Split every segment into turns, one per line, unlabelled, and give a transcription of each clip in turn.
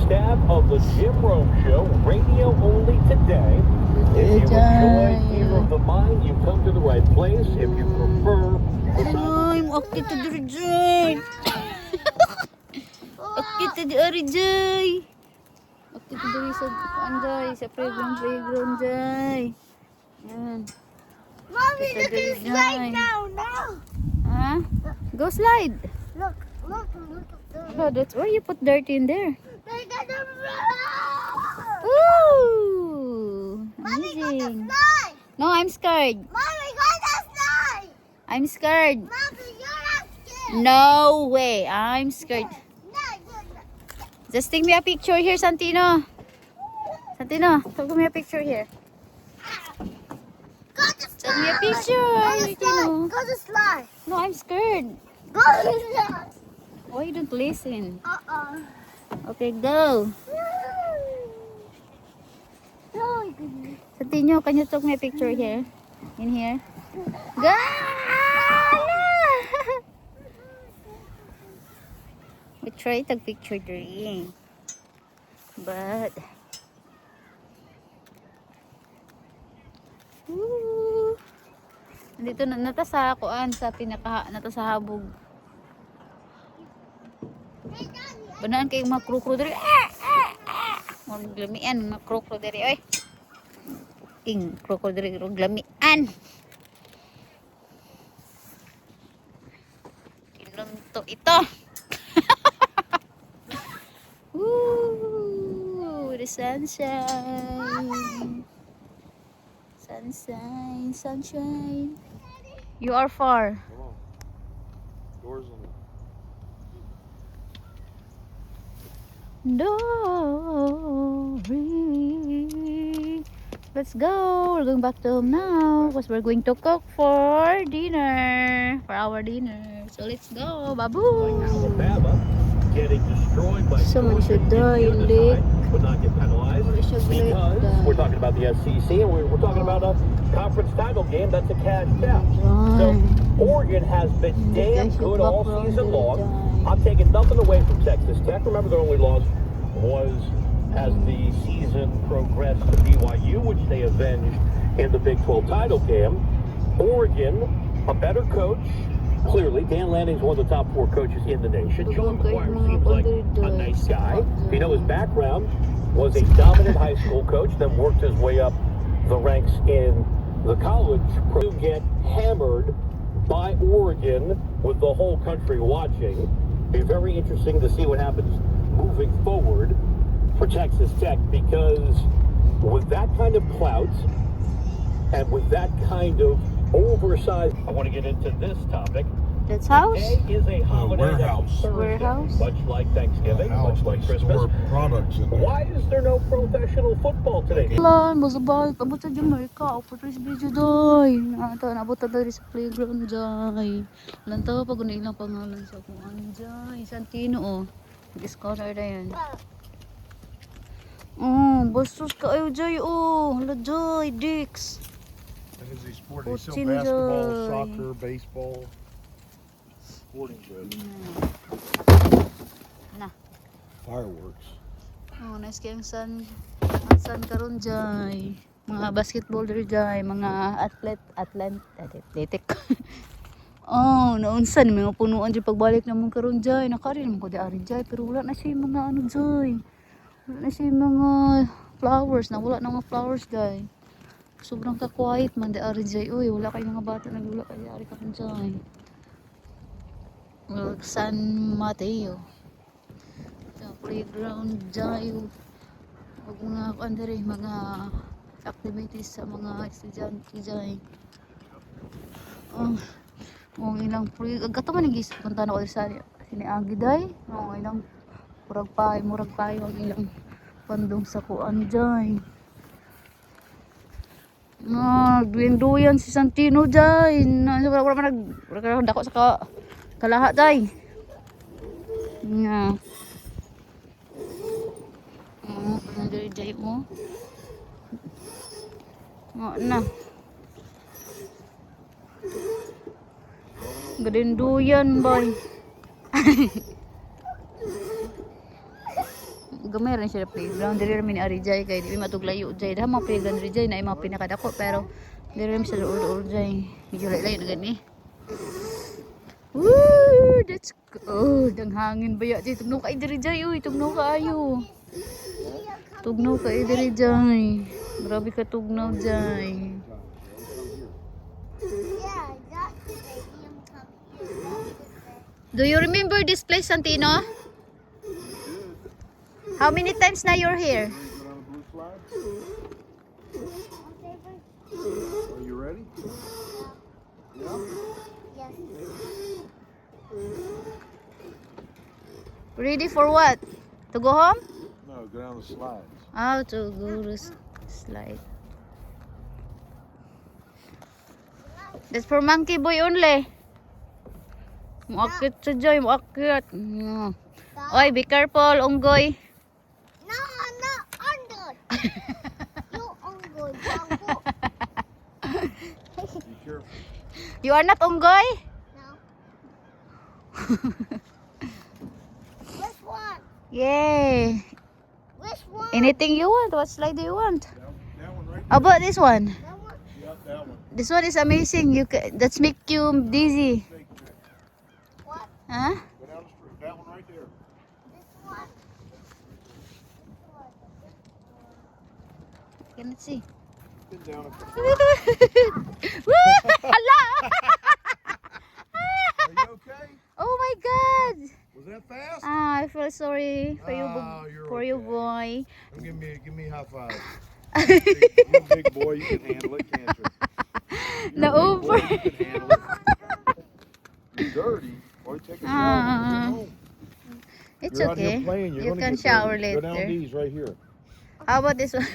staff of the Jim Rome Show, radio only today. If you enjoy Theater of the Mind, you come to the right place. If you prefer
Ay, akit to diri Jay. Akit to diri Jay. Akit to diri sa Anjay, sa playground Jay. Yan.
Mommy,
Kita
look at
diri
the slide
Jay.
now. No.
Ha? Go slide.
Look.
Oh, that's why you put dirt in there.
They got the road.
Ooh,
Mommy, got the
amazing.
slide.
No, I'm scared.
Mommy, got the slide.
I'm scared.
Mommy, you're not scared.
No way, I'm scared.
No, you're not.
Just take me a picture here, Santino. Santino, take me a picture here.
Go to slide.
Take me a picture,
Go to
Santino.
slide. Go to slide.
No, I'm scared.
Go to slide.
Why you don't listen?
Uh-uh.
Okay, go.
Oh, goodness.
Santino, can you take me a picture here? In here? Go! We try to take picture there. But woo! Nandito na nata sa kuan sa pinaka nata sa habog. Banaan kay mga krokro diri. Mga glamian mga krokro diri oy. Ing krokro diri glamian. Kinunto ito. Woo! The sunshine. Sunshine. You are far.
Doors on
Dory. Let's go. We're going back to home now because we're going to cook for dinner. For our dinner. So let's go. Babu.
Alabama, getting destroyed by
Someone
Georgia
should die
in
in
the
Lake.
side, would not get penalized
Or should Lake
because
die.
we're talking about the SEC and we're talking about a conference title game that's a cash cow. So Oregon has been damn good all season long. I'm taking nothing away from Texas Tech. Remember, their only loss was as the season progressed to BYU, which they avenged in the Big 12 title game. Oregon, a better coach. Clearly, Dan Lanning's one of the top 4 coaches in the nation. Sean McGuire seems like a nice guy. You know, his background was a dominant high school coach, then worked his way up the ranks in the college to get hammered by Oregon with the whole country watching. Be very interesting to see what happens moving forward for Texas Tech, because with that kind of clout and with that kind of oversized, I want to get into this topic.
That's house?
Today is a holiday
warehouse.
that's Thursday,
Warehouse?
much like Thanksgiving, much like
They
Christmas.
store products in there.
Why is there no professional football today?
Lan, masabay. Pabot sa Jamaica. Upot rin sa video doy. Nabot na dari sa playground jay. Lantaw pag ilang pangalan sa kung anjay. Santino oh. Nag-scholar na yan. Oh, bastos ka ayo jay oh. Hala jay, Dix.
And as they sport, they sell
Coaching
basketball,
joy.
soccer, baseball, sporting goods,
Na.
fireworks.
Oh, nice kayong sun. Ang sun karon jay. Mga basketball diri jay, mga athletic. Oh, naunsan mga punuan dyan pagbalik naman karon jay. Nakarin mo ko di ari jay, pero wala na siya yung mga ano jay. Wala na siya yung mga flowers, na wala na mga flowers jay. Sobrang ka-quiet man di ari jay. Uy, wala kay mga bata nagwala kay ari karon jay. San Mateo. Sa playground jay. Huwag mga kandere, mga activities sa mga estudyante jay. Oh. Ang ilang free gato man gis punta na ko sa siniagi day. Ang ilang murag pay ang ilang pandong sa kuan jay. Glinduyan si Santino jay. Wala man dako sa kalaha jay. Nga. Dari jay mo. Na. Gadinduyan boy. gamay rin siya playground. Diri rin ari jay kay di matuglayo jay. Daha mga playground rin jay na mga pinakadako pero diri rin siya dool jay. Medyo layo na gani. Woo! That's good. Ang hangin ba ya? Tugnaw ka diri jay. Uy, tugnaw ka ayo. Tugnaw ka diri jay. Grabe ka tugnaw jay.
Yeah, that's the stadium come here.
Do you remember this place, Santino? How many times na you're here?
Are you ready?
Yes.
Ready for what? To go home?
No, go down the slides.
Oh, to go to slide. That's for monkey boy only. Muakit sa Joy, muakit. Oy, be careful, unggoy.
No, no, under. You ungoy, bangko.
Be careful.
You are not unggoy?
No. Which one?
Yay.
Which one?
Anything you want? What slide do you want?
That one right
How about this one?
That one?
there. Yep, that one.
This one is amazing. That's make you dizzy.
What?
Huh?
Go down the street. That one right there.
This one?
Cannot see.
Get down.
Woo! Hala!
Are you okay?
Oh my God!
Was that fast?
Ah, I feel sorry for you,
Oh, you're
for you,
okay.
boy.
Give me a high five. You're a big boy. You can handle it, can't you?
Na
You're a big
over.
boy, you can handle it. You're dirty. Boy, take a shower. when you get home.
It's
You're out
okay.
here playing, you're
You
gonna
can
get
shower
dirty. Go down
later.
these right here.
How about this one?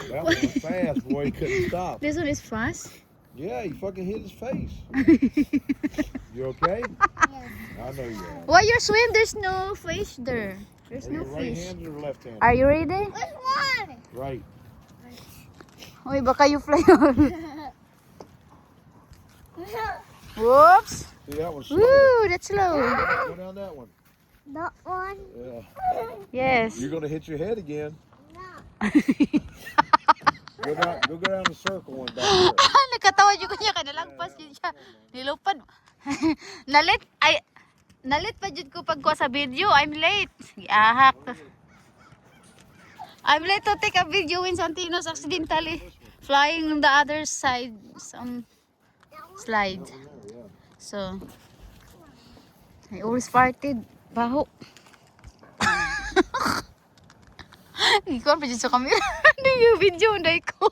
That one was fast, boy. He couldn't stop.
This one is fast.
Yeah, he fucking hit his face. You okay?
Yes.
I know you are.
Why you swim? There's no fish there. There's
Are
no
you
fish.
right-handed or left-handed?
Are you ready?
Which one?
Right.
Uy, baka you fly on. Whoops.
See, that one's slow.
Woo, that's slow.
Go down that one.
That one?
Yeah.
Yes.
You're gonna hit your head again.
No.
Go down the circle one back there.
Nakatawa yung kanya kanalagpas yun siya. Nilupad. Nalit pa jud ko pagkuha sa video. I'm late. Giahak. I'm late to take a video when Santino's accidentally flying on the other side some slide. So I always farted. Baho. Ikaw pa dyan sa camera. Ano yung video na ko?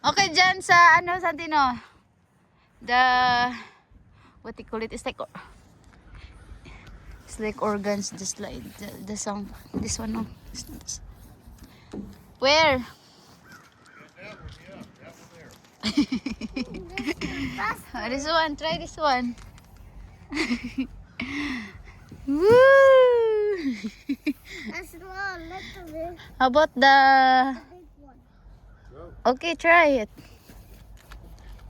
Okay, dyan sa ano, Santino? What they call it? It's like organs, just like the song. This one, no? Where? This one, try this one. Woo!
That's a little bit.
How about the...
Big one.
Okay, try it.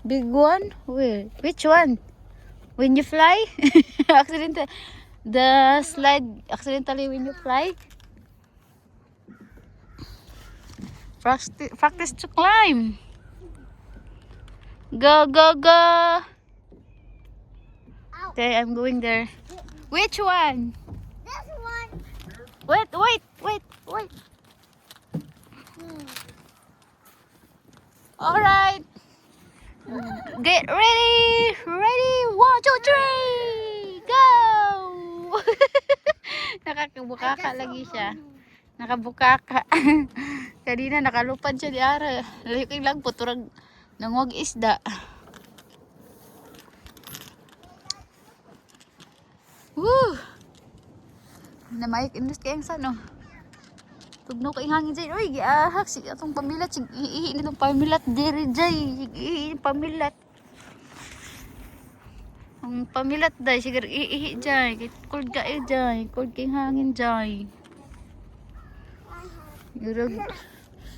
Big one? Where? Which one? When you fly? The slide accidentally when you fly? Practice to climb. Go, go, go.
Ow.
Okay, I'm going there. Which one?
This one.
Wait. Alright. Get ready. Ready. 1, 2, 3. Go. Nakakabukaka lagi siya. Nakabukaka. Kanina nakalupad siya di ara. Layo kay lang puturag nangwag isda. Woo! Namayik indus kayang sano. Tugnaw kay hangin jay. Uy, giahak sig atong pamilat sig ihi nitong pamilat diri jay. Ihi pamilat. Ang pamilat day sig ihi jay. Cold ka jay. Cold kay hangin jay. Gurag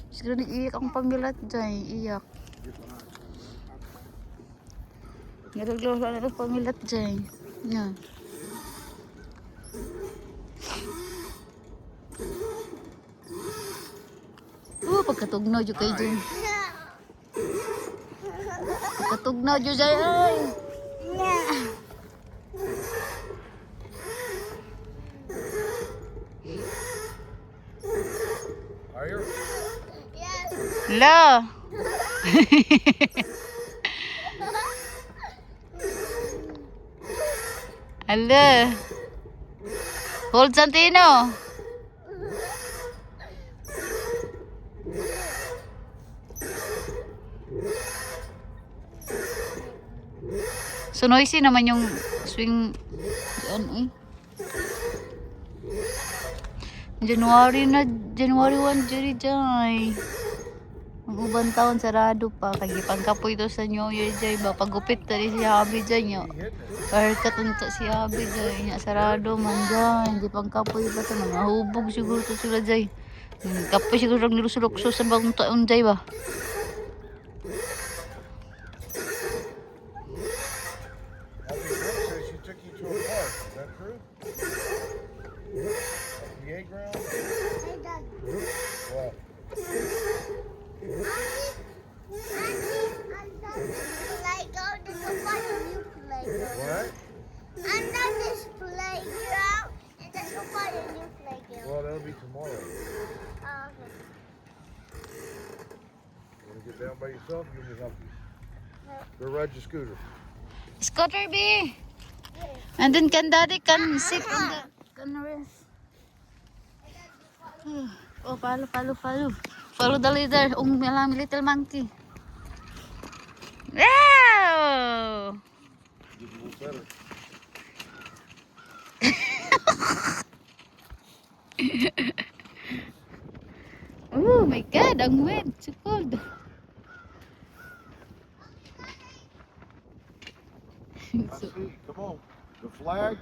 siguro iyak ang pamilat jay. Iyak. Gurag lo pamilat jay. Yeah. pagkatugnaw dyan kayo dyan. Pagkatugnaw dyan dyan. Ay!
Are you?
Yes.
La! Hala. Hold Santino. So noisy naman yung swing ano eh. January 1 Jerry Jay. Ang ubang taon sarado pa kay pangkapoy to sa New Year Jay ba pagupit tali si Habi Jay nya. Haircut unta si Habi Jay nya sarado man Jay. Di pangkapoy pa to mga hubog siguro to sila Jay. Kapoy siguro nilusulok so sa bagong taon Jay ba.
Says she took you to a park. Is that true? PA ground?
Hey, Dad.
What? What?
Under this playground, and there's a find a new playground.
Well, that'll be tomorrow.
Okay.
You want to get down by yourself? Give me help you. Go ride your scooter.
Scooter B. And then can daddy can sit on the can rest. Oh, follow. Follow the leader, little monkey. Wow!
Get a little better.
Oh my God, ang wet. So cold.
I see. Come on. The flag.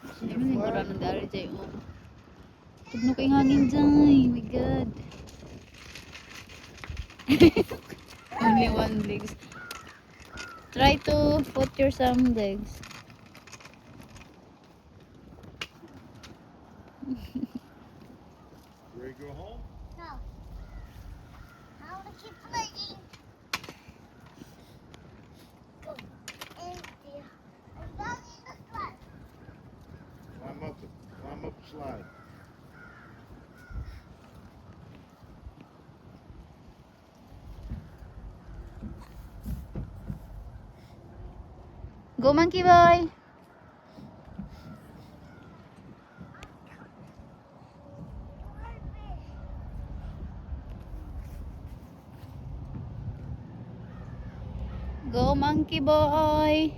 You see
Hindi
the
mo
flag?
ng dari Jay. Oh. Tugno kay hangin Jay. My God. Only one legs. Try to put your some legs.
You ready to go home?
No. I want to keep playing. Go. And there. I'm down in the slide.
Climb up the slide.
Go monkey boy. Go monkey boy.